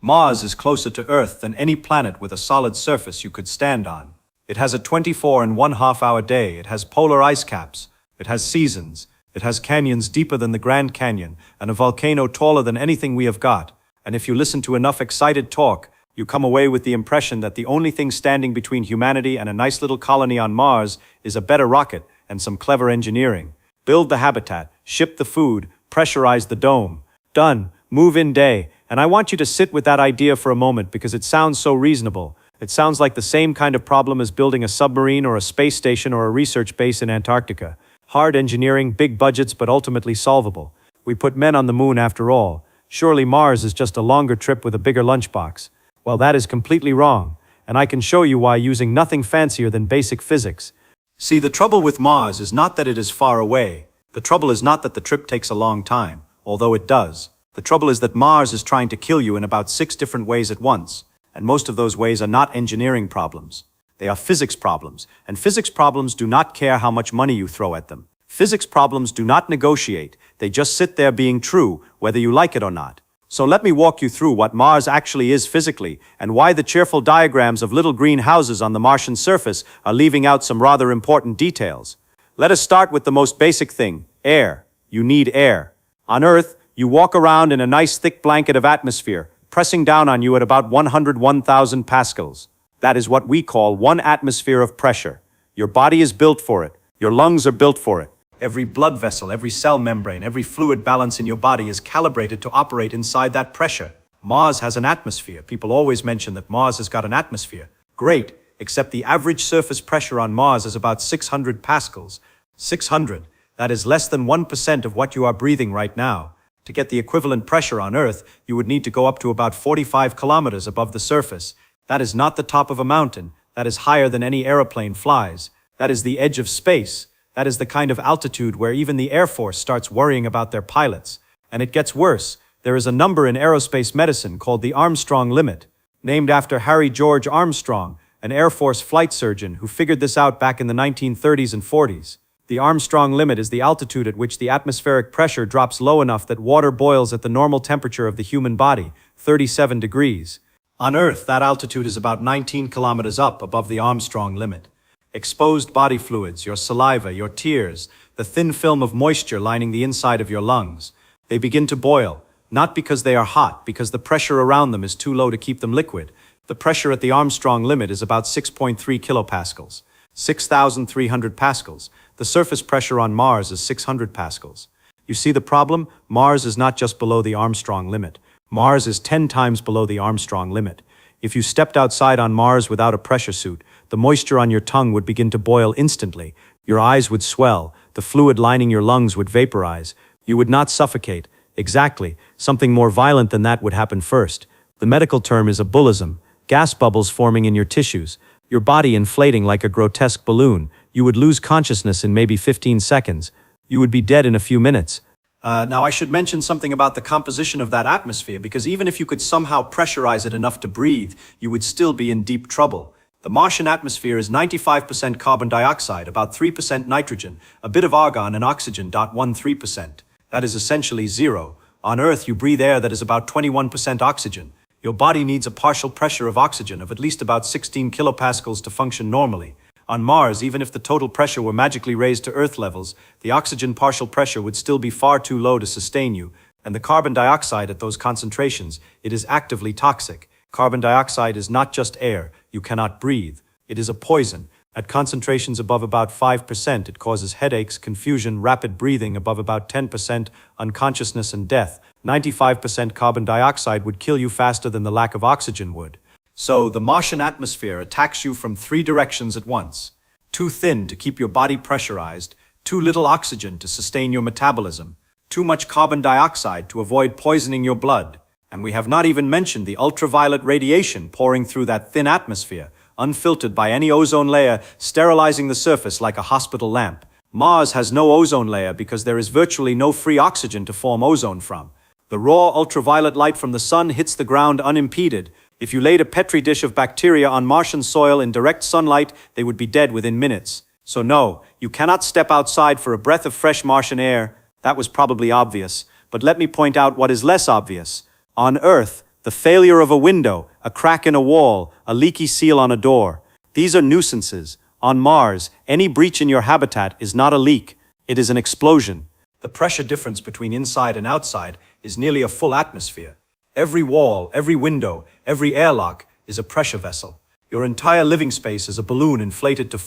Mars is closer to Earth than any planet with a solid surface you could stand on. It has a 24.5-hour day, it has polar ice caps, it has seasons, it has canyons deeper than the Grand Canyon, and a volcano taller than anything we have got. And if you listen to enough excited talk, you come away with the impression that the only thing standing between humanity and a nice little colony on Mars is a better rocket and some clever engineering. Build the habitat, ship the food, pressurize the dome. Done. Move in day. And I want you to sit with that idea for a moment because it sounds so reasonable. It sounds like the same kind of problem as building a submarine or a space station or a research base in Antarctica. Hard engineering, big budgets, but ultimately solvable. We put men on the moon after all. Surely Mars is just a longer trip with a bigger lunchbox. Well, that is completely wrong, and I can show you why using nothing fancier than basic physics. See, the trouble with Mars is not that it is far away. The trouble is not that the trip takes a long time, although it does. The trouble is that Mars is trying to kill you in about 6 different ways at once, and most of those ways are not engineering problems. They are physics problems, and physics problems do not care how much money you throw at them. Physics problems do not negotiate, they just sit there being true, whether you like it or not. So let me walk you through what Mars actually is physically, and why the cheerful diagrams of little green houses on the Martian surface are leaving out some rather important details. Let us start with the most basic thing, air. You need air. On Earth, you walk around in a nice thick blanket of atmosphere, pressing down on you at about 101,000 pascals. That is what we call 1 atmosphere of pressure. Your body is built for it. Your lungs are built for it. Every blood vessel, every cell membrane, every fluid balance in your body is calibrated to operate inside that pressure. Mars has an atmosphere. People always mention that Mars has got an atmosphere. Great, except the average surface pressure on Mars is about 600 pascals. 600. That is less than 1% of what you are breathing right now. To get the equivalent pressure on Earth, you would need to go up to about 45 kilometers above the surface. That is not the top of a mountain. That is higher than any aeroplane flies. That is the edge of space. That is the kind of altitude where even the Air Force starts worrying about their pilots. And it gets worse. There is a number in aerospace medicine called the Armstrong limit, named after Harry George Armstrong, an Air Force flight surgeon who figured this out back in the 1930s and 40s. The Armstrong limit is the altitude at which the atmospheric pressure drops low enough that water boils at the normal temperature of the human body, 37 degrees. On Earth, that altitude is about 19 kilometers up above the Armstrong limit. Exposed body fluids, your saliva, your tears, the thin film of moisture lining the inside of your lungs. They begin to boil, not because they are hot, because the pressure around them is too low to keep them liquid. The pressure at the Armstrong limit is about 6.3 kilopascals, 6,300 pascals. The surface pressure on Mars is 600 pascals. You see the problem? Mars is not just below the Armstrong limit. Mars is 10 times below the Armstrong limit. If you stepped outside on Mars without a pressure suit, the moisture on your tongue would begin to boil instantly. Your eyes would swell. The fluid lining your lungs would vaporize. You would not suffocate. Exactly. Something more violent than that would happen first. The medical term is embolism. Gas bubbles forming in your tissues. Your body inflating like a grotesque balloon. You would lose consciousness in maybe 15 seconds. You would be dead in a few minutes. Now I should mention something about the composition of that atmosphere, because even if you could somehow pressurize it enough to breathe, you would still be in deep trouble. The Martian atmosphere is 95% carbon dioxide, about 3% nitrogen, a bit of argon and oxygen, 0.13%. That is essentially zero. On Earth, you breathe air that is about 21% oxygen. Your body needs a partial pressure of oxygen of at least about 16 kilopascals to function normally. On Mars, even if the total pressure were magically raised to Earth levels, the oxygen partial pressure would still be far too low to sustain you, and the carbon dioxide at those concentrations, it is actively toxic. Carbon dioxide is not just air, you cannot breathe. It is a poison. At concentrations above about 5%, it causes headaches, confusion, rapid breathing; above about 10%, unconsciousness and death. 95% carbon dioxide would kill you faster than the lack of oxygen would. So, the Martian atmosphere attacks you from 3 directions at once. Too thin to keep your body pressurized, too little oxygen to sustain your metabolism, too much carbon dioxide to avoid poisoning your blood. And we have not even mentioned the ultraviolet radiation pouring through that thin atmosphere, unfiltered by any ozone layer, sterilizing the surface like a hospital lamp. Mars has no ozone layer because there is virtually no free oxygen to form ozone from. The raw ultraviolet light from the sun hits the ground unimpeded. If you laid a petri dish of bacteria on Martian soil in direct sunlight, they would be dead within minutes. So no, you cannot step outside for a breath of fresh Martian air. That was probably obvious, but let me point out what is less obvious. On Earth, The failure of a window, a crack in a wall, a leaky seal on a door. These are nuisances. On Mars, any breach in your habitat is not a leak, it is an explosion. The pressure difference between inside and outside is nearly a full atmosphere. Every wall, every window, every airlock is a pressure vessel. Your entire living space is a balloon inflated to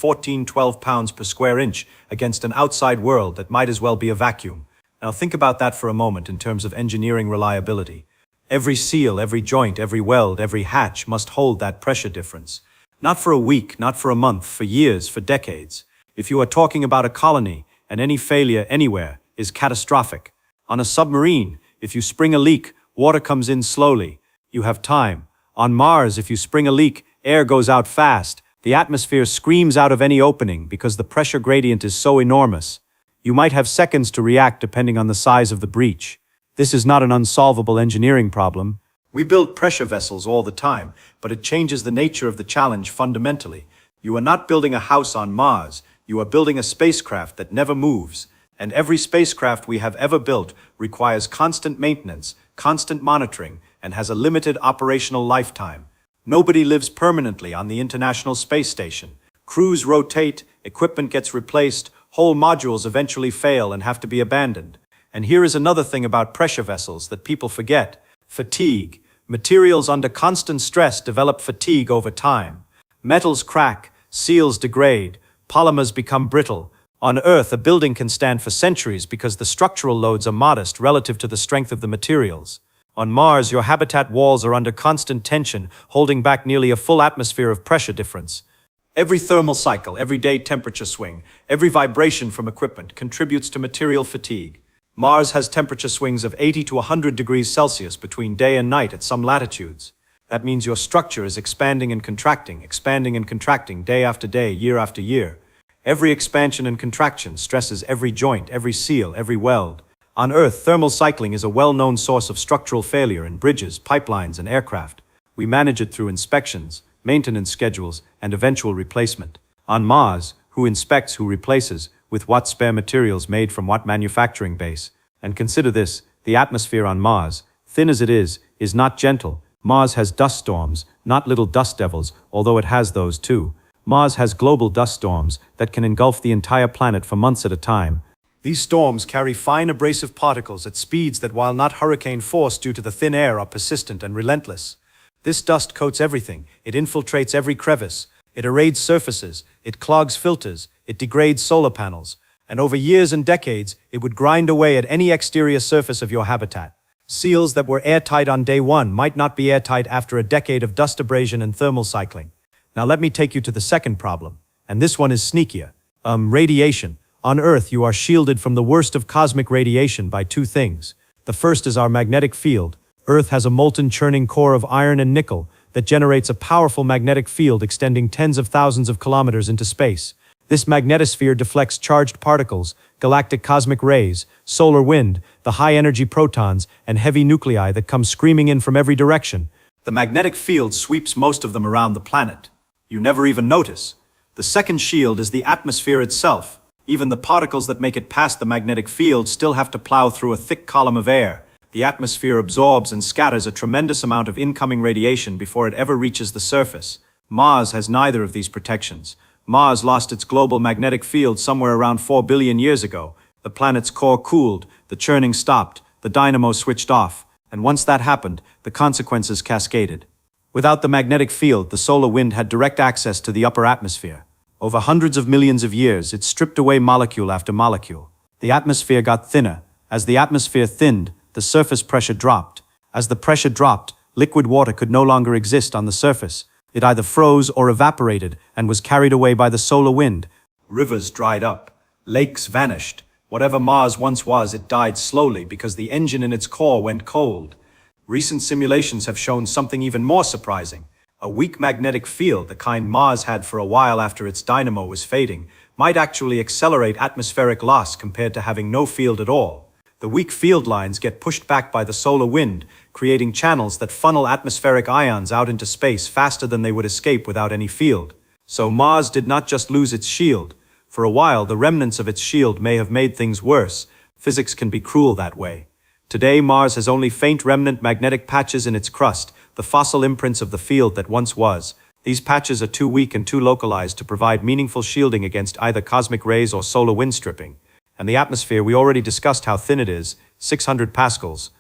12 pounds per square inch against an outside world that might as well be a vacuum. Now think about that for a moment in terms of engineering reliability. Every seal, every joint, every weld, every hatch must hold that pressure difference. Not for a week, not for a month, for years, for decades. If you are talking about a colony, and any failure anywhere is catastrophic. On a submarine, if you spring a leak, water comes in slowly. You have time. On Mars, if you spring a leak, air goes out fast. The atmosphere screams out of any opening because the pressure gradient is so enormous. You might have seconds to react depending on the size of the breach. This is not an unsolvable engineering problem. We build pressure vessels all the time, but it changes the nature of the challenge fundamentally. You are not building a house on Mars, you are building a spacecraft that never moves. And every spacecraft we have ever built requires constant maintenance, constant monitoring, and has a limited operational lifetime. Nobody lives permanently on the International Space Station. Crews rotate, equipment gets replaced, whole modules eventually fail and have to be abandoned. And here is another thing about pressure vessels that people forget. Fatigue. Materials under constant stress develop fatigue over time. Metals crack, seals degrade, polymers become brittle. On Earth, a building can stand for centuries because the structural loads are modest relative to the strength of the materials. On Mars, your habitat walls are under constant tension, holding back nearly a full atmosphere of pressure difference. Every thermal cycle, every day temperature swing, every vibration from equipment contributes to material fatigue. Mars has temperature swings of 80 to 100 degrees Celsius between day and night at some latitudes. That means your structure is expanding and contracting day after day, year after year. Every expansion and contraction stresses every joint, every seal, every weld. On Earth, thermal cycling is a well-known source of structural failure in bridges, pipelines, and aircraft. We manage it through inspections, maintenance schedules, and eventual replacement. On Mars, who inspects, who replaces, with what spare materials made from what manufacturing base? And consider this, the atmosphere on Mars, thin as it is not gentle. Mars has dust storms, not little dust devils, although it has those too. Mars has global dust storms that can engulf the entire planet for months at a time. These storms carry fine abrasive particles at speeds that, while not hurricane force due to the thin air, are persistent and relentless. This dust coats everything, it infiltrates every crevice, it erades surfaces, it clogs filters, it degrades solar panels, and over years and decades, it would grind away at any exterior surface of your habitat. Seals that were airtight on day one might not be airtight after a decade of dust abrasion and thermal cycling. Now let me take you to the second problem, and this one is sneakier. Radiation. On Earth, you are shielded from the worst of cosmic radiation by two things. The first is our magnetic field. Earth has a molten churning core of iron and nickel that generates a powerful magnetic field extending tens of thousands of kilometers into space. This magnetosphere deflects charged particles, galactic cosmic rays, solar wind, the high-energy protons, and heavy nuclei that come screaming in from every direction. The magnetic field sweeps most of them around the planet. You never even notice. The second shield is the atmosphere itself. Even the particles that make it past the magnetic field still have to plow through a thick column of air. The atmosphere absorbs and scatters a tremendous amount of incoming radiation before it ever reaches the surface. Mars has neither of these protections. Mars lost its global magnetic field somewhere around 4 billion years ago. The planet's core cooled, the churning stopped, the dynamo switched off, and once that happened, the consequences cascaded. Without the magnetic field, the solar wind had direct access to the upper atmosphere. Over hundreds of millions of years, it stripped away molecule after molecule. The atmosphere got thinner. As the atmosphere thinned, the surface pressure dropped. As the pressure dropped, liquid water could no longer exist on the surface. It either froze or evaporated and was carried away by the solar wind. Rivers dried up. Lakes vanished. Whatever Mars once was, it died slowly because the engine in its core went cold. Recent simulations have shown something even more surprising. A weak magnetic field, the kind Mars had for a while after its dynamo was fading, might actually accelerate atmospheric loss compared to having no field at all. The weak field lines get pushed back by the solar wind, creating channels that funnel atmospheric ions out into space faster than they would escape without any field. So Mars did not just lose its shield. For a while, the remnants of its shield may have made things worse. Physics can be cruel that way. Today, Mars has only faint remnant magnetic patches in its crust, the fossil imprints of the field that once was. These patches are too weak and too localized to provide meaningful shielding against either cosmic rays or solar wind stripping. And the atmosphere, we already discussed how thin it is, 600 pascals.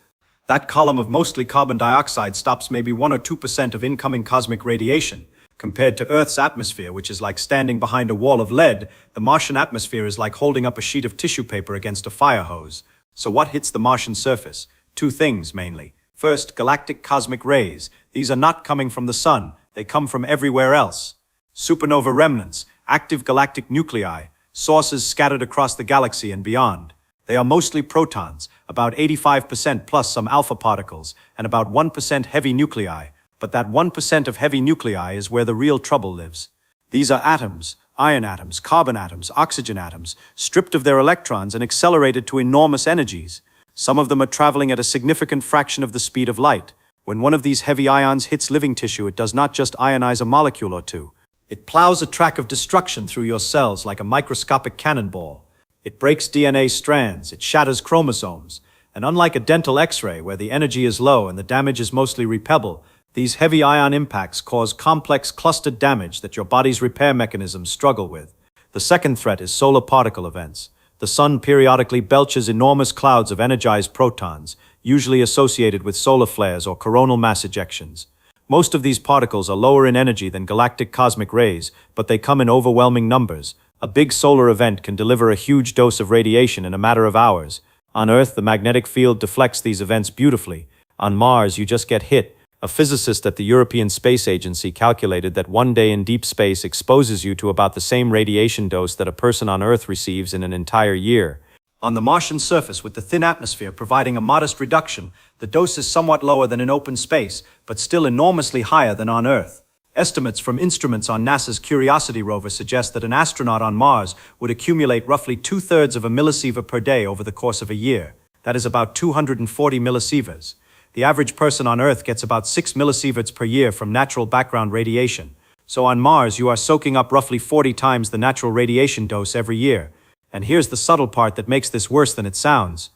That column of mostly carbon dioxide stops maybe 1 or 2% of incoming cosmic radiation. Compared to Earth's atmosphere, which is like standing behind a wall of lead, the Martian atmosphere is like holding up a sheet of tissue paper against a fire hose. So what hits the Martian surface? Two things, mainly. First, galactic cosmic rays. These are not coming from the sun. They come from everywhere else. Supernova remnants, active galactic nuclei, sources scattered across the galaxy and beyond. They are mostly protons, about 85% plus some alpha particles, and about 1% heavy nuclei. But that 1% of heavy nuclei is where the real trouble lives. These are atoms, iron atoms, carbon atoms, oxygen atoms, stripped of their electrons and accelerated to enormous energies. Some of them are traveling at a significant fraction of the speed of light. When one of these heavy ions hits living tissue, it does not just ionize a molecule or two. It plows a track of destruction through your cells like a microscopic cannonball. It breaks DNA strands, it shatters chromosomes, and unlike a dental X-ray where the energy is low and the damage is mostly repellable, these heavy ion impacts cause complex clustered damage that your body's repair mechanisms struggle with. The second threat is solar particle events. The sun periodically belches enormous clouds of energized protons, usually associated with solar flares or coronal mass ejections. Most of these particles are lower in energy than galactic cosmic rays, but they come in overwhelming numbers. A big solar event can deliver a huge dose of radiation in a matter of hours. On Earth, the magnetic field deflects these events beautifully. On Mars, you just get hit. A physicist at the European Space Agency calculated that 1 day in deep space exposes you to about the same radiation dose that a person on Earth receives in an entire year. On the Martian surface, with the thin atmosphere providing a modest reduction, the dose is somewhat lower than in open space, but still enormously higher than on Earth. Estimates from instruments on NASA's Curiosity rover suggest that an astronaut on Mars would accumulate roughly 2/3 of a millisievert per day over the course of a year. That is about 240 millisieverts. The average person on Earth gets about 6 millisieverts per year from natural background radiation. So on Mars, you are soaking up roughly 40 times the natural radiation dose every year. And here's the subtle part that makes this worse than it sounds.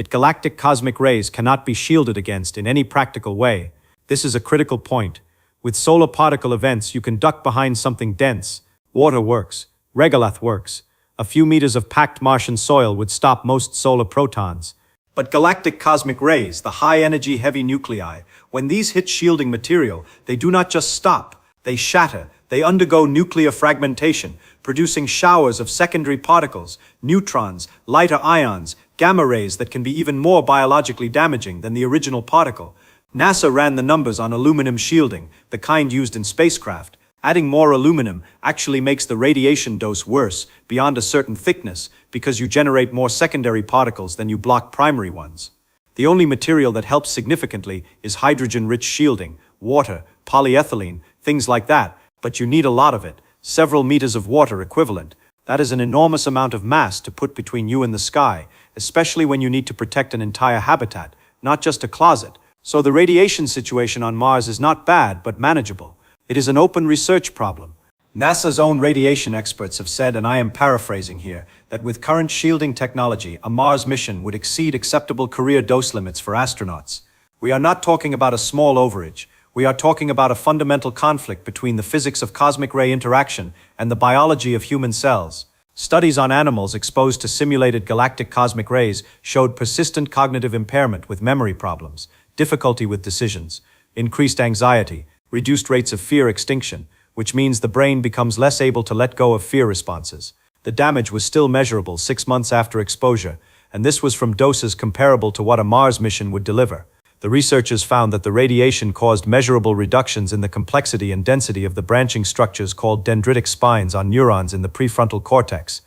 Galactic cosmic rays cannot be shielded against in any practical way. This is a critical point. With solar particle events, you can duck behind something dense. Water works. Regolith works. A few meters of packed Martian soil would stop most solar protons. But galactic cosmic rays, the high-energy heavy nuclei, when these hit shielding material, they do not just stop, they shatter, they undergo nuclear fragmentation, producing showers of secondary particles, neutrons, lighter ions, gamma rays that can be even more biologically damaging than the original particle. NASA ran the numbers on aluminum shielding, the kind used in spacecraft. Adding more aluminum actually makes the radiation dose worse beyond a certain thickness because you generate more secondary particles than you block primary ones. The only material that helps significantly is hydrogen-rich shielding, water, polyethylene, things like that, but you need a lot of it, several meters of water equivalent. That is an enormous amount of mass to put between you and the sky, especially when you need to protect an entire habitat, not just a closet. So the radiation situation on Mars is not bad, but manageable. It is an open research problem. NASA's own radiation experts have said, and I am paraphrasing here, that with current shielding technology, a Mars mission would exceed acceptable career dose limits for astronauts. We are not talking about a small overage. We are talking about a fundamental conflict between the physics of cosmic ray interaction and the biology of human cells. Studies on animals exposed to simulated galactic cosmic rays showed persistent cognitive impairment with memory problems, difficulty with decisions, increased anxiety, reduced rates of fear extinction, which means the brain becomes less able to let go of fear responses. The damage was still measurable 6 months after exposure, and this was from doses comparable to what a Mars mission would deliver. The researchers found that the radiation caused measurable reductions in the complexity and density of the branching structures called dendritic spines on neurons in the prefrontal cortex.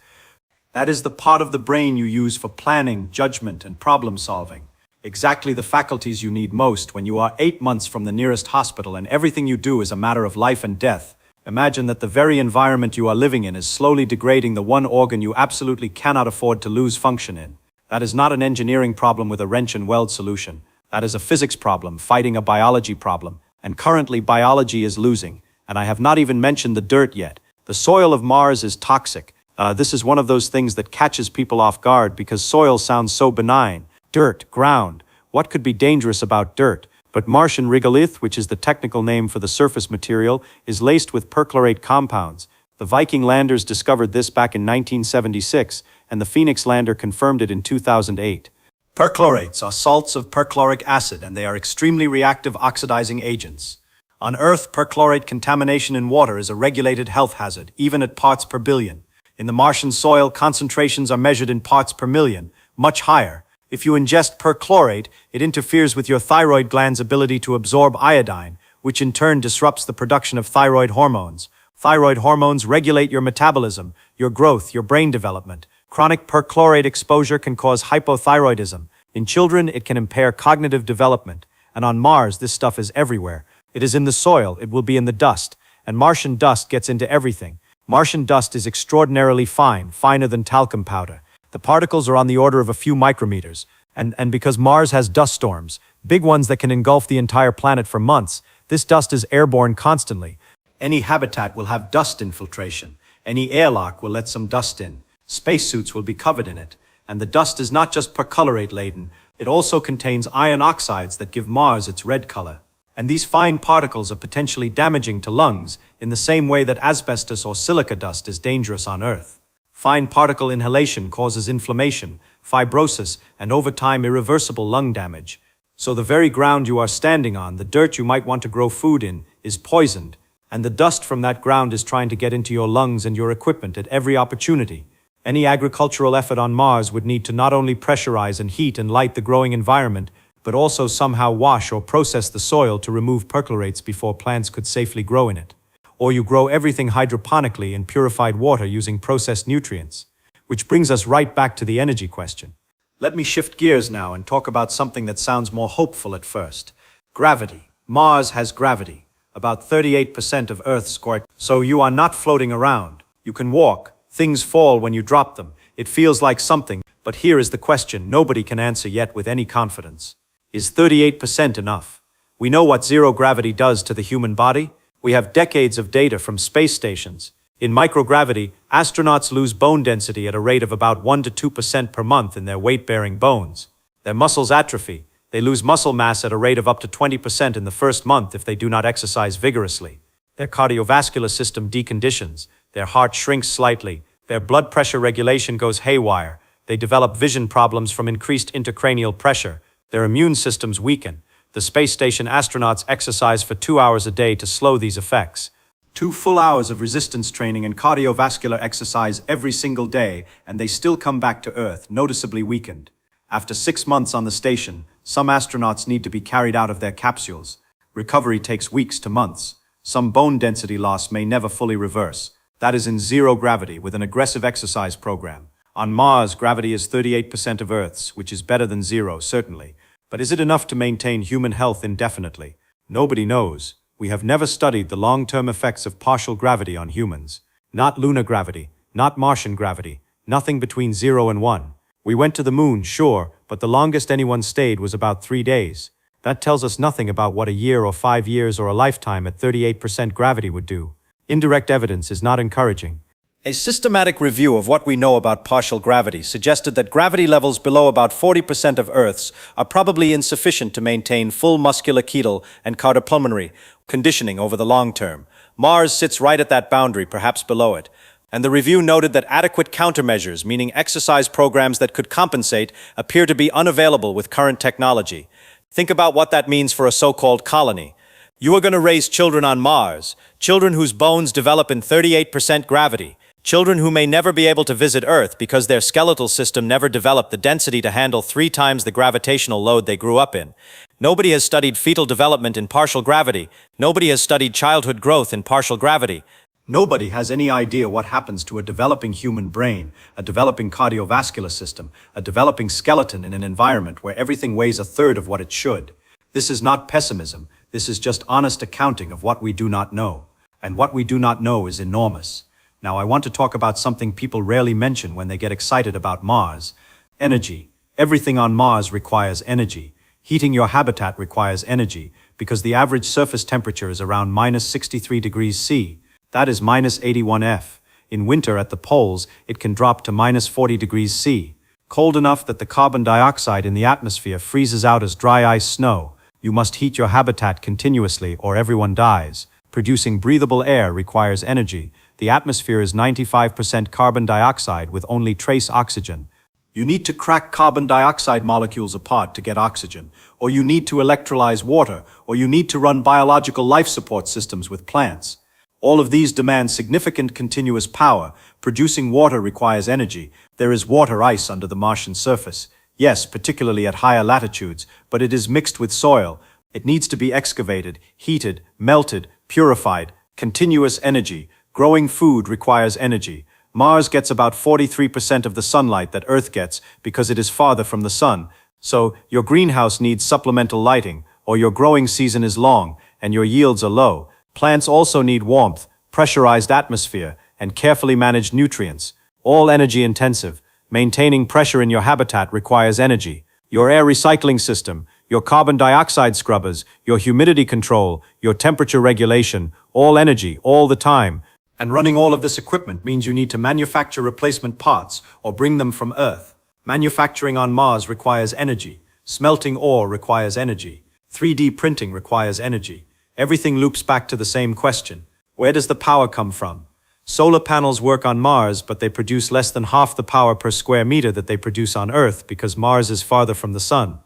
That is the part of the brain you use for planning, judgment, and problem solving. Exactly the faculties you need most when you are 8 months from the nearest hospital and everything you do is a matter of life and death. Imagine that the very environment you are living in is slowly degrading the one organ you absolutely cannot afford to lose function in. That is not an engineering problem with a wrench and weld solution. That is a physics problem fighting a biology problem, and currently biology is losing. And I have not even mentioned the dirt yet. The soil of Mars is toxic. This is one of those things that catches people off guard because soil sounds so benign. Dirt, ground. What could be dangerous about dirt? But Martian regolith, which is the technical name for the surface material, is laced with perchlorate compounds. The Viking landers discovered this back in 1976, and the Phoenix lander confirmed it in 2008. Perchlorates are salts of perchloric acid, and they are extremely reactive oxidizing agents. On Earth, perchlorate contamination in water is a regulated health hazard, even at parts per billion. In the Martian soil, concentrations are measured in parts per million, much higher. If you ingest perchlorate, it interferes with your thyroid gland's ability to absorb iodine, which in turn disrupts the production of thyroid hormones. Thyroid hormones regulate your metabolism, your growth, your brain development. Chronic perchlorate exposure can cause hypothyroidism. In children, it can impair cognitive development. And on Mars, this stuff is everywhere. It is in the soil, it will be in the dust. And Martian dust gets into everything. Martian dust is extraordinarily fine, finer than talcum powder. The particles are on the order of a few micrometers. And because Mars has dust storms, big ones that can engulf the entire planet for months, this dust is airborne constantly. Any habitat will have dust infiltration. Any airlock will let some dust in. Spacesuits will be covered in it. And the dust is not just perchlorate laden, it also contains iron oxides that give Mars its red color. And these fine particles are potentially damaging to lungs in the same way that asbestos or silica dust is dangerous on Earth. Fine particle inhalation causes inflammation, fibrosis, and over time irreversible lung damage. So the very ground you are standing on, the dirt you might want to grow food in, is poisoned, and the dust from that ground is trying to get into your lungs and your equipment at every opportunity. Any agricultural effort on Mars would need to not only pressurize and heat and light the growing environment, but also somehow wash or process the soil to remove perchlorates before plants could safely grow in it. Or you grow everything hydroponically in purified water using processed nutrients. Which brings us right back to the energy question. Let me shift gears now and talk about something that sounds more hopeful at first. Gravity. Mars has gravity. About 38% of Earth's gravity. So you are not floating around. You can walk. Things fall when you drop them. It feels like something. But here is the question nobody can answer yet with any confidence. Is 38% enough? We know what zero gravity does to the human body. We have decades of data from space stations. In microgravity, astronauts lose bone density at a rate of about 1 to 2% per month in their weight-bearing bones. Their muscles atrophy. They lose muscle mass at a rate of up to 20% in the first month if they do not exercise vigorously. Their cardiovascular system deconditions. Their heart shrinks slightly. Their blood pressure regulation goes haywire. They develop vision problems from increased intracranial pressure. Their immune systems weaken. The space station astronauts exercise for 2 hours a day to slow these effects. 2 full hours of resistance training and cardiovascular exercise every single day, and they still come back to Earth, noticeably weakened. After 6 months on the station, some astronauts need to be carried out of their capsules. Recovery takes weeks to months. Some bone density loss may never fully reverse. That is in zero gravity with an aggressive exercise program. On Mars, gravity is 38% of Earth's, which is better than zero, certainly. But is it enough to maintain human health indefinitely? Nobody knows. We have never studied the long-term effects of partial gravity on humans. Not lunar gravity, not Martian gravity, nothing between 0 and 1. We went to the moon, sure, but the longest anyone stayed was about 3 days. That tells us nothing about what a year or 5 years or a lifetime at 38% gravity would do. Indirect evidence is not encouraging. A systematic review of what we know about partial gravity suggested that gravity levels below about 40% of Earth's are probably insufficient to maintain full musculoskeletal and cardiopulmonary conditioning over the long term. Mars sits right at that boundary, perhaps below it. And the review noted that adequate countermeasures, meaning exercise programs that could compensate, appear to be unavailable with current technology. Think about what that means for a so-called colony. You are going to raise children on Mars, children whose bones develop in 38% gravity. Children who may never be able to visit Earth because their skeletal system never developed the density to handle 3 times the gravitational load they grew up in. Nobody has studied fetal development in partial gravity. Nobody has studied childhood growth in partial gravity. Nobody has any idea what happens to a developing human brain, a developing cardiovascular system, a developing skeleton in an environment where everything weighs a third of what it should. This is not pessimism. This is just honest accounting of what we do not know. And what we do not know is enormous. Now, I want to talk about something people rarely mention when they get excited about Mars. Energy. Everything on Mars requires energy. Heating your habitat requires energy, because the average surface temperature is around minus 63 degrees C. That is minus 81 F. In winter at the poles, it can drop to minus 40 degrees C. Cold enough that the carbon dioxide in the atmosphere freezes out as dry ice snow. You must heat your habitat continuously or everyone dies. Producing breathable air requires energy. The atmosphere is 95% carbon dioxide with only trace oxygen. You need to crack carbon dioxide molecules apart to get oxygen, or you need to electrolyze water, or you need to run biological life support systems with plants. All of these demand significant continuous power. Producing water requires energy. There is water ice under the Martian surface. Yes, particularly at higher latitudes, but it is mixed with soil. It needs to be excavated, heated, melted, purified. Continuous energy. Growing food requires energy. Mars gets about 43% of the sunlight that Earth gets because it is farther from the sun. So, your greenhouse needs supplemental lighting, or your growing season is long, and your yields are low. Plants also need warmth, pressurized atmosphere, and carefully managed nutrients. All energy intensive. Maintaining pressure in your habitat requires energy. Your air recycling system, your carbon dioxide scrubbers, your humidity control, your temperature regulation, all energy, all the time. And running all of this equipment means you need to manufacture replacement parts or bring them from Earth. Manufacturing on Mars requires energy. Smelting ore requires energy. 3D printing requires energy. Everything loops back to the same question. Where does the power come from? Solar panels work on Mars, but they produce less than half the power per square meter that they produce on Earth because Mars is farther from the sun.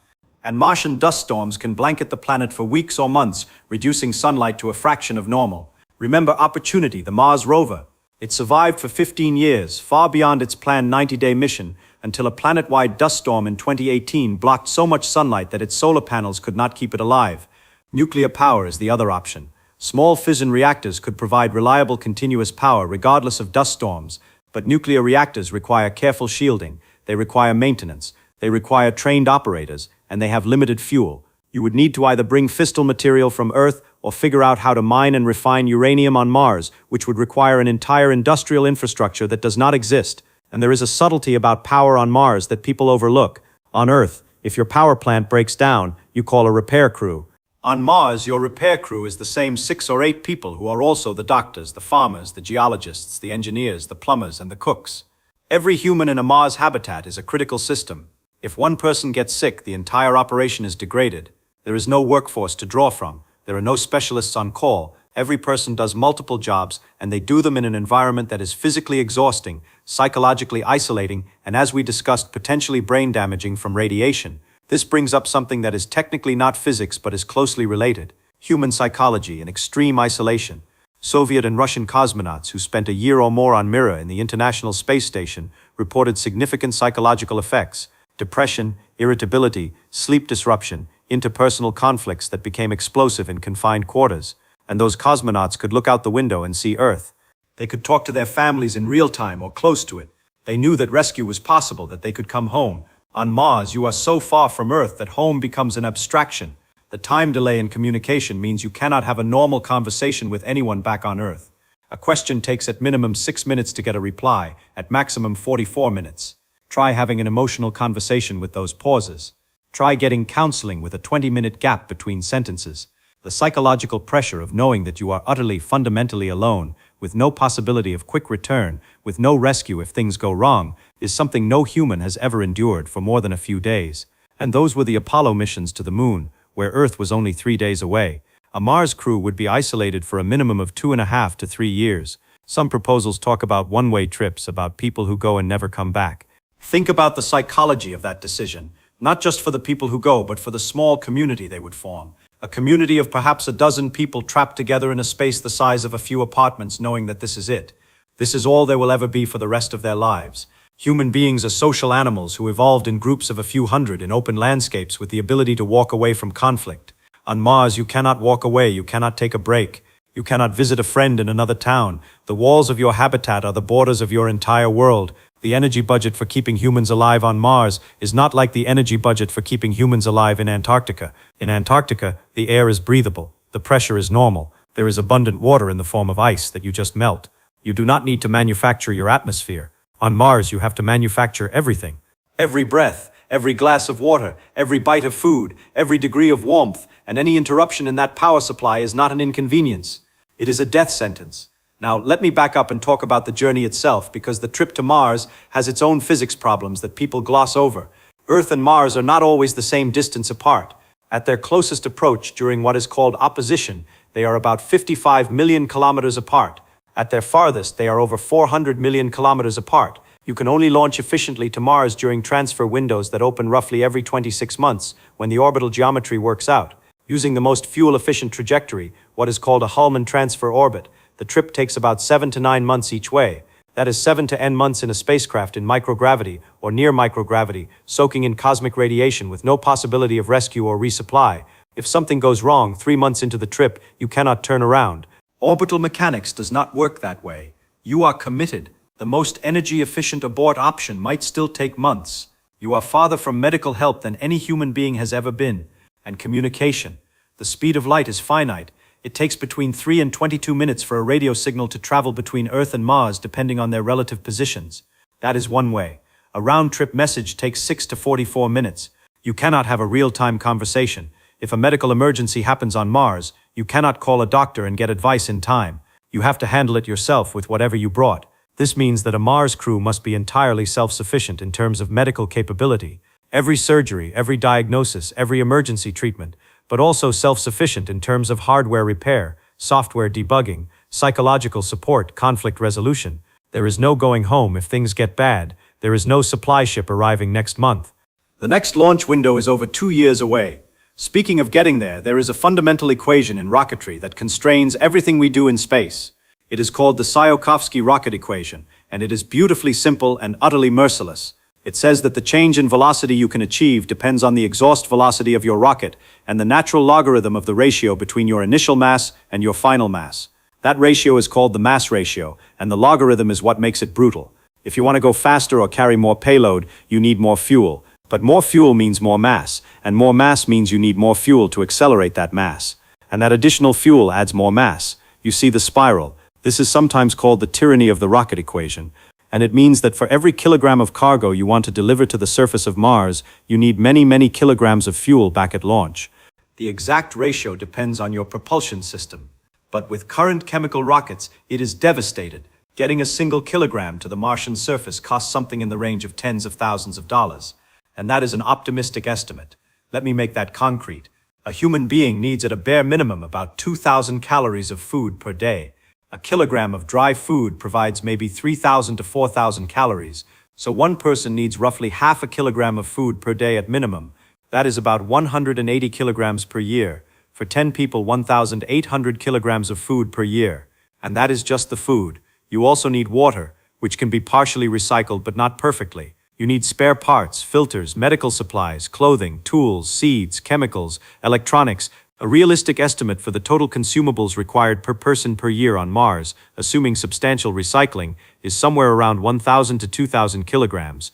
And Martian dust storms can blanket the planet for weeks or months, reducing sunlight to a fraction of normal. Remember Opportunity, the Mars rover. It survived for 15 years, far beyond its planned 90-day mission, until a planet-wide dust storm in 2018 blocked so much sunlight that its solar panels could not keep it alive. Nuclear power is the other option. Small fission reactors could provide reliable continuous power regardless of dust storms, but nuclear reactors require careful shielding, they require maintenance, they require trained operators, and they have limited fuel. You would need to either bring fissile material from Earth or figure out how to mine and refine uranium on Mars, which would require an entire industrial infrastructure that does not exist. And there is a subtlety about power on Mars that people overlook. On Earth, if your power plant breaks down, you call a repair crew. On Mars, your repair crew is the same 6 or 8 people who are also the doctors, the farmers, the geologists, the engineers, the plumbers, and the cooks. Every human in a Mars habitat is a critical system. If one person gets sick, the entire operation is degraded. There is no workforce to draw from. There are no specialists on call. Every person does multiple jobs, and they do them in an environment that is physically exhausting, psychologically isolating, and as we discussed, potentially brain damaging from radiation. This brings up something that is technically not physics but is closely related: human psychology and extreme isolation. Soviet and Russian cosmonauts who spent a year or more on Mir in the International Space Station reported significant psychological effects: depression, irritability, sleep disruption, interpersonal conflicts that became explosive in confined quarters. And those cosmonauts could look out the window and see Earth. They could talk to their families in real time or close to it. They knew that rescue was possible, that they could come home. On Mars, you are so far from Earth that home becomes an abstraction. The time delay in communication means you cannot have a normal conversation with anyone back on Earth. A question takes at minimum 6 minutes to get a reply, at maximum 44 minutes. Try having an emotional conversation with those pauses. Try getting counseling with a 20-minute gap between sentences. The psychological pressure of knowing that you are utterly, fundamentally alone, with no possibility of quick return, with no rescue if things go wrong, is something no human has ever endured for more than a few days. And those were the Apollo missions to the moon, where Earth was only 3 days away. A Mars crew would be isolated for a minimum of 2.5 to 3 years. Some proposals talk about one-way trips, about people who go and never come back. Think about the psychology of that decision, not just for the people who go, but for the small community they would form. A community of perhaps a dozen people trapped together in a space the size of a few apartments, knowing that this is it. This is all there will ever be for the rest of their lives. Human beings are social animals who evolved in groups of a few hundred in open landscapes with the ability to walk away from conflict. On Mars, you cannot walk away, you cannot take a break. You cannot visit a friend in another town. The walls of your habitat are the borders of your entire world. The energy budget for keeping humans alive on Mars is not like the energy budget for keeping humans alive in Antarctica. In Antarctica, the air is breathable, the pressure is normal, there is abundant water in the form of ice that you just melt. You do not need to manufacture your atmosphere. On Mars, you have to manufacture everything. Every breath, every glass of water, every bite of food, every degree of warmth, and any interruption in that power supply is not an inconvenience. It is a death sentence. Now, let me back up and talk about the journey itself, because the trip to Mars has its own physics problems that people gloss over. Earth and Mars are not always the same distance apart. At their closest approach during what is called opposition, they are about 55 million kilometers apart. At their farthest, they are over 400 million kilometers apart. You can only launch efficiently to Mars during transfer windows that open roughly every 26 months, when the orbital geometry works out. Using the most fuel-efficient trajectory, what is called a Hullman transfer orbit, the trip takes about 7 to 9 months each way. That is 7 to n months in a spacecraft in microgravity or near microgravity, soaking in cosmic radiation with no possibility of rescue or resupply. If something goes wrong 3 months into the trip, you cannot turn around. Orbital mechanics does not work that way. You are committed. The most energy-efficient abort option might still take months. You are farther from medical help than any human being has ever been. And communication. The speed of light is finite. It takes between 3 and 22 minutes for a radio signal to travel between Earth and Mars depending on their relative positions. That is one way. A round-trip message takes 6 to 44 minutes. You cannot have a real-time conversation. If a medical emergency happens on Mars, you cannot call a doctor and get advice in time. You have to handle it yourself with whatever you brought. This means that a Mars crew must be entirely self-sufficient in terms of medical capability. Every surgery, every diagnosis, every emergency treatment, but also self-sufficient in terms of hardware repair, software debugging, psychological support, conflict resolution. There is no going home if things get bad. There is no supply ship arriving next month. The next launch window is over 2 years away. Speaking of getting there, there is a fundamental equation in rocketry that constrains everything we do in space. It is called the Tsiolkovsky rocket equation, and it is beautifully simple and utterly merciless. It says that the change in velocity you can achieve depends on the exhaust velocity of your rocket and the natural logarithm of the ratio between your initial mass and your final mass. That ratio is called the mass ratio, and the logarithm is what makes it brutal. If you want to go faster or carry more payload, you need more fuel. But more fuel means more mass, and more mass means you need more fuel to accelerate that mass. And that additional fuel adds more mass. You see the spiral. This is sometimes called the tyranny of the rocket equation. And it means that for every kilogram of cargo you want to deliver to the surface of Mars, you need many, many kilograms of fuel back at launch. The exact ratio depends on your propulsion system. But with current chemical rockets, it is devastated. Getting a single kilogram to the Martian surface costs something in the range of tens of thousands of dollars. And that is an optimistic estimate. Let me make that concrete. A human being needs at a bare minimum about 2,000 calories of food per day. A kilogram of dry food provides maybe 3,000 to 4,000 calories, so one person needs roughly half a kilogram of food per day at minimum. That is about 180 kilograms per year. For 10 people, 1,800 kilograms of food per year. And that is just the food. You also need water, which can be partially recycled but not perfectly. You need spare parts, filters, medical supplies, clothing, tools, seeds, chemicals, electronics. A realistic estimate for the total consumables required per person per year on Mars, assuming substantial recycling, is somewhere around 1,000 to 2,000 kilograms.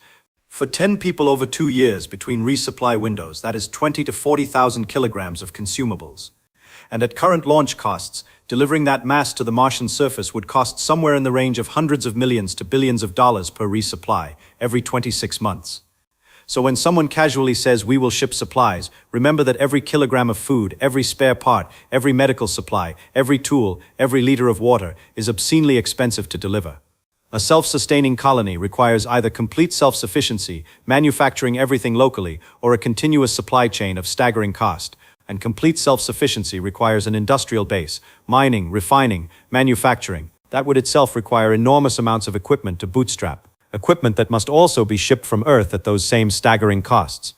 For 10 people over 2 years between resupply windows, that is 20 to 40,000 kilograms of consumables. And at current launch costs, delivering that mass to the Martian surface would cost somewhere in the range of hundreds of millions to billions of dollars per resupply, every 26 months. So when someone casually says we will ship supplies, remember that every kilogram of food, every spare part, every medical supply, every tool, every liter of water is obscenely expensive to deliver. A self-sustaining colony requires either complete self-sufficiency, manufacturing everything locally, or a continuous supply chain of staggering cost. And complete self-sufficiency requires an industrial base, mining, refining, manufacturing. That would itself require enormous amounts of equipment to bootstrap. Equipment that must also be shipped from Earth at those same staggering costs.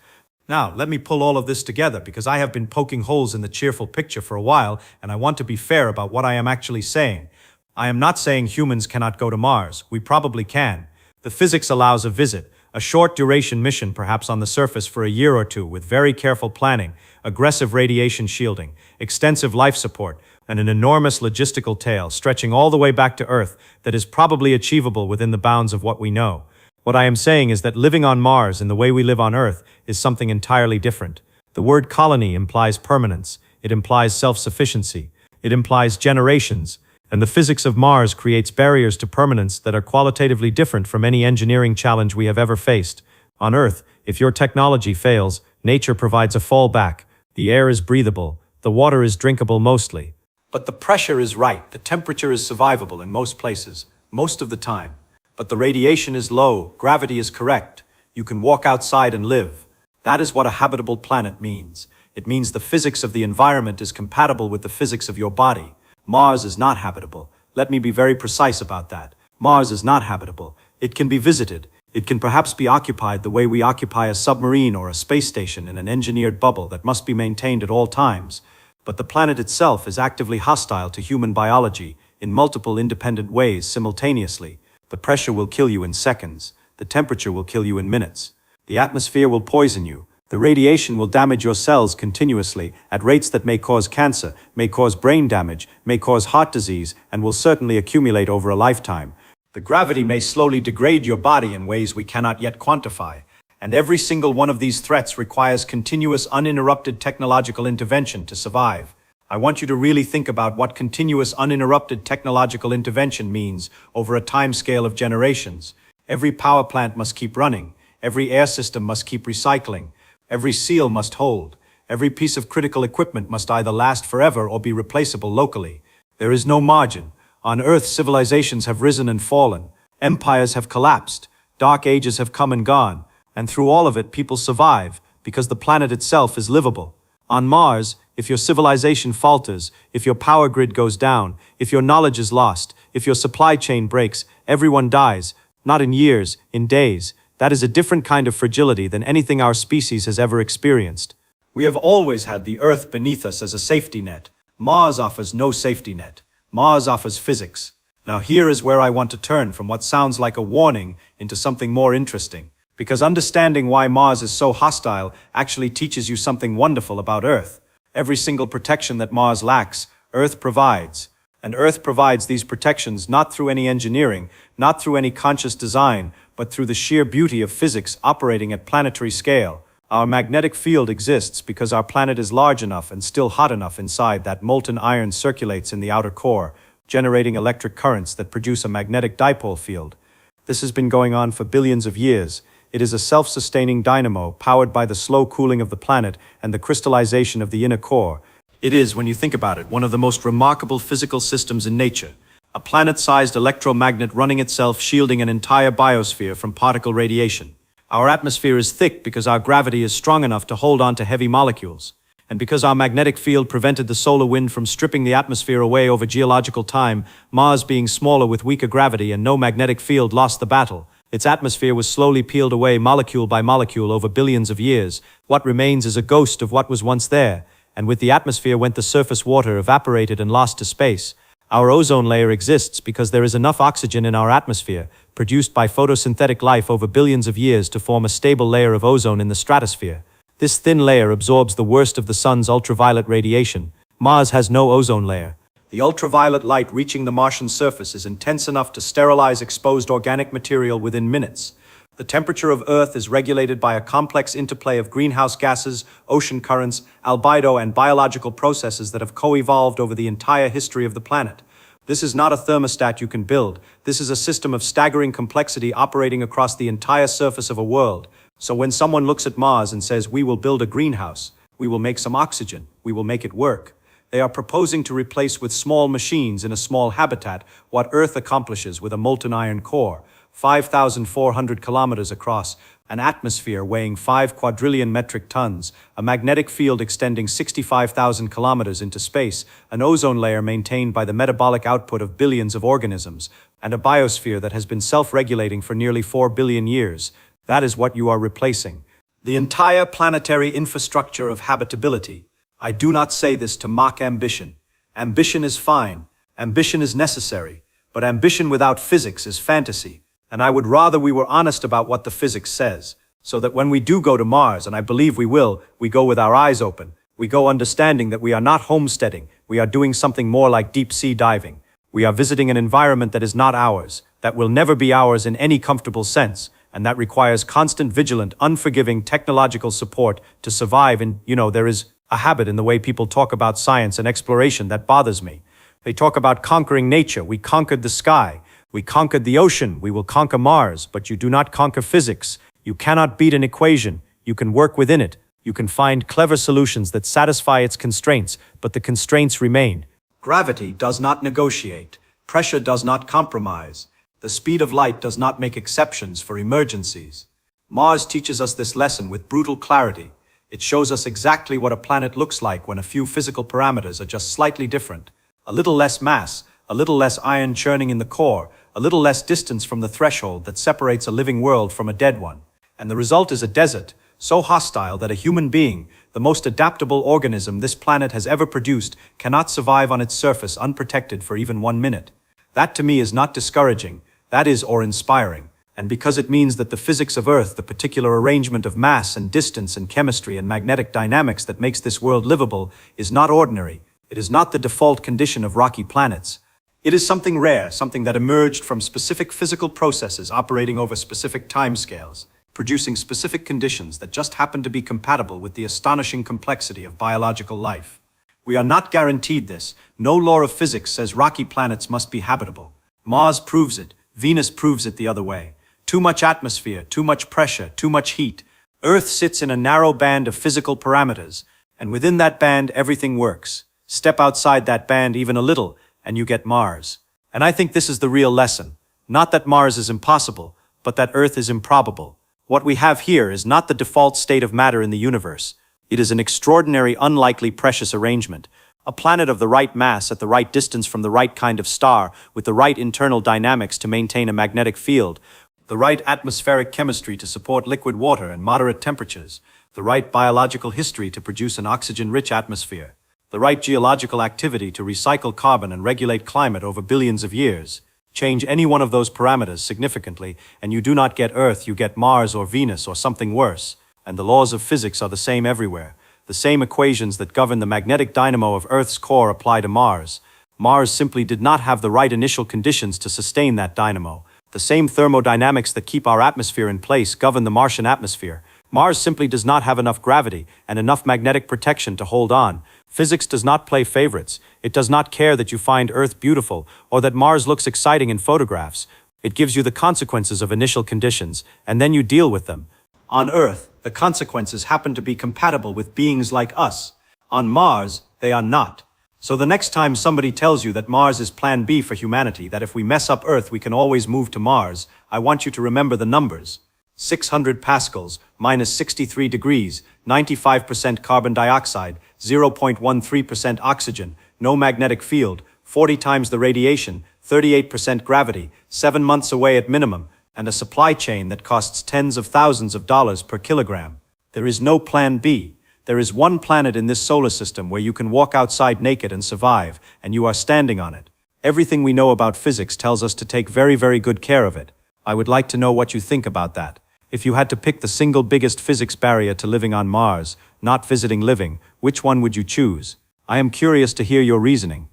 Now, let me pull all of this together because I have been poking holes in the cheerful picture for a while, and I want to be fair about what I am actually saying. I am not saying humans cannot go to Mars. We probably can. The physics allows a visit, a short-duration mission perhaps on the surface for a year or two with very careful planning, aggressive radiation shielding, extensive life support, and an enormous logistical tail stretching all the way back to Earth that is probably achievable within the bounds of what we know. What I am saying is that living on Mars in the way we live on Earth is something entirely different. The word colony implies permanence, it implies self-sufficiency, it implies generations, and the physics of Mars creates barriers to permanence that are qualitatively different from any engineering challenge we have ever faced. On Earth, if your technology fails, nature provides a fallback. The air is breathable, the water is drinkable mostly. But the pressure is right, the temperature is survivable in most places, most of the time. But the radiation is low, gravity is correct. You can walk outside and live. That is what a habitable planet means. It means the physics of the environment is compatible with the physics of your body. Mars is not habitable. Let me be very precise about that. Mars is not habitable. It can be visited. It can perhaps be occupied the way we occupy a submarine or a space station in an engineered bubble that must be maintained at all times. But the planet itself is actively hostile to human biology in multiple independent ways simultaneously. The pressure will kill you in seconds. The temperature will kill you in minutes. The atmosphere will poison you. The radiation will damage your cells continuously at rates that may cause cancer, may cause brain damage, may cause heart disease, and will certainly accumulate over a lifetime. The gravity may slowly degrade your body in ways we cannot yet quantify. And every single one of these threats requires continuous, uninterrupted technological intervention to survive. I want you to really think about what continuous, uninterrupted technological intervention means over a time scale of generations. Every power plant must keep running. Every air system must keep recycling. Every seal must hold. Every piece of critical equipment must either last forever or be replaceable locally. There is no margin. On Earth, civilizations have risen and fallen. Empires have collapsed. Dark ages have come and gone. And through all of it, people survive because the planet itself is livable. On Mars, if your civilization falters, if your power grid goes down, if your knowledge is lost, if your supply chain breaks, everyone dies. Not in years, in days. That is a different kind of fragility than anything our species has ever experienced. We have always had the Earth beneath us as a safety net. Mars offers no safety net. Mars offers physics. Now here is where I want to turn from what sounds like a warning into something more interesting. Because understanding why Mars is so hostile actually teaches you something wonderful about Earth. Every single protection that Mars lacks, Earth provides. And Earth provides these protections not through any engineering, not through any conscious design, but through the sheer beauty of physics operating at planetary scale. Our magnetic field exists because our planet is large enough and still hot enough inside that molten iron circulates in the outer core, generating electric currents that produce a magnetic dipole field. This has been going on for billions of years. It is a self-sustaining dynamo powered by the slow cooling of the planet and the crystallization of the inner core. It is, when you think about it, one of the most remarkable physical systems in nature. A planet-sized electromagnet running itself, shielding an entire biosphere from particle radiation. Our atmosphere is thick because our gravity is strong enough to hold on to heavy molecules. And because our magnetic field prevented the solar wind from stripping the atmosphere away over geological time, Mars, being smaller with weaker gravity and no magnetic field, lost the battle. Its atmosphere was slowly peeled away molecule by molecule over billions of years. What remains is a ghost of what was once there. And with the atmosphere went the surface water, evaporated and lost to space. Our ozone layer exists because there is enough oxygen in our atmosphere, produced by photosynthetic life over billions of years, to form a stable layer of ozone in the stratosphere. This thin layer absorbs the worst of the sun's ultraviolet radiation. Mars has no ozone layer. The ultraviolet light reaching the Martian surface is intense enough to sterilize exposed organic material within minutes. The temperature of Earth is regulated by a complex interplay of greenhouse gases, ocean currents, albedo, and biological processes that have co-evolved over the entire history of the planet. This is not a thermostat you can build. This is a system of staggering complexity operating across the entire surface of a world. So when someone looks at Mars and says, "We will build a greenhouse, we will make some oxygen, we will make it work," they are proposing to replace with small machines in a small habitat what Earth accomplishes with a molten iron core, 5,400 kilometers across, an atmosphere weighing 5 quadrillion metric tons, a magnetic field extending 65,000 kilometers into space, an ozone layer maintained by the metabolic output of billions of organisms, and a biosphere that has been self-regulating for nearly 4 billion years. That is what you are replacing. The entire planetary infrastructure of habitability. I do not say this to mock ambition. Ambition is fine. Ambition is necessary. But ambition without physics is fantasy. And I would rather we were honest about what the physics says, so that when we do go to Mars, and I believe we will, we go with our eyes open. We go understanding that we are not homesteading. We are doing something more like deep-sea diving. We are visiting an environment that is not ours, that will never be ours in any comfortable sense, and that requires constant, vigilant, unforgiving technological support to survive. And, there is a habit in the way people talk about science and exploration that bothers me. They talk about conquering nature. We conquered the sky. We conquered the ocean. We will conquer Mars, but you do not conquer physics. You cannot beat an equation. You can work within it. You can find clever solutions that satisfy its constraints, but the constraints remain. Gravity does not negotiate. Pressure does not compromise. The speed of light does not make exceptions for emergencies. Mars teaches us this lesson with brutal clarity. It shows us exactly what a planet looks like when a few physical parameters are just slightly different. A little less mass, a little less iron churning in the core, a little less distance from the threshold that separates a living world from a dead one. And the result is a desert, so hostile that a human being, the most adaptable organism this planet has ever produced, cannot survive on its surface unprotected for even 1 minute. That to me is not discouraging, that is or inspiring. And because it means that the physics of Earth, the particular arrangement of mass and distance and chemistry and magnetic dynamics that makes this world livable, is not ordinary. It is not the default condition of rocky planets. It is something rare, something that emerged from specific physical processes operating over specific timescales, producing specific conditions that just happen to be compatible with the astonishing complexity of biological life. We are not guaranteed this. No law of physics says rocky planets must be habitable. Mars proves it. Venus proves it the other way. Too much atmosphere, too much pressure, too much heat. Earth sits in a narrow band of physical parameters, and within that band everything works. Step outside that band even a little, and you get Mars. And I think this is the real lesson. Not that Mars is impossible, but that Earth is improbable. What we have here is not the default state of matter in the universe. It is an extraordinary, unlikely, precious arrangement. A planet of the right mass at the right distance from the right kind of star, with the right internal dynamics to maintain a magnetic field, the right atmospheric chemistry to support liquid water and moderate temperatures, the right biological history to produce an oxygen-rich atmosphere, the right geological activity to recycle carbon and regulate climate over billions of years. Change any one of those parameters significantly, and you do not get Earth, you get Mars or Venus or something worse. And the laws of physics are the same everywhere. The same equations that govern the magnetic dynamo of Earth's core apply to Mars. Mars simply did not have the right initial conditions to sustain that dynamo. The same thermodynamics that keep our atmosphere in place govern the Martian atmosphere. Mars simply does not have enough gravity and enough magnetic protection to hold on. Physics does not play favorites. It does not care that you find Earth beautiful or that Mars looks exciting in photographs. It gives you the consequences of initial conditions, and then you deal with them. On Earth, the consequences happen to be compatible with beings like us. On Mars, they are not. So the next time somebody tells you that Mars is plan B for humanity, that if we mess up Earth we can always move to Mars, I want you to remember the numbers. 600 pascals, minus 63 degrees, 95% carbon dioxide, 0.13% oxygen, no magnetic field, 40 times the radiation, 38% gravity, 7 months away at minimum, and a supply chain that costs tens of thousands of dollars per kilogram. There is no plan B. There is one planet in this solar system where you can walk outside naked and survive, and you are standing on it. Everything we know about physics tells us to take very, very good care of it. I would like to know what you think about that. If you had to pick the single biggest physics barrier to living on Mars, not visiting living, which one would you choose? I am curious to hear your reasoning.